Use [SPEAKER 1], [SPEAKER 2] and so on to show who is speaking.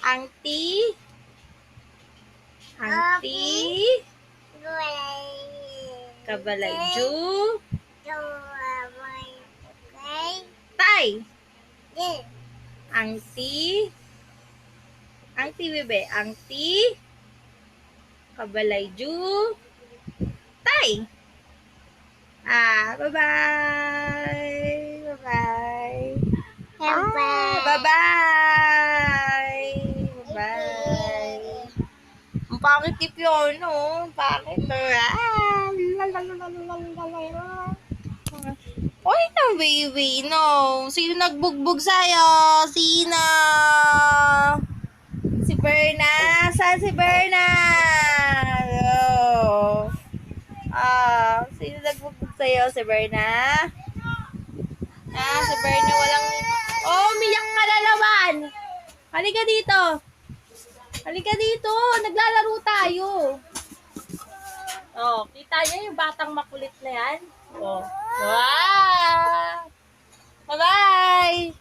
[SPEAKER 1] Angti. Angti. Kabalayju. Tay. Angti. Angti, bebe. Angti. Kabalayju. Tay. Bye-bye. Bye-bye. Bye-bye. Bye-bye. Ang pangit ni Fiona, oh. Bakit? Oy, no, baby, no. Sino nagbugbog sa'yo? Sino? Si Berna? Saan si Berna? Oh. Sino nagbugbog sa'yo? Si Berna? Si Berna walang... Oh, umiyak ka na naman! Halika dito! Halika dito! Naglalaro tayo! Oh, kita niyo yung batang makulit na yan? Oh. Wow! Bye-bye!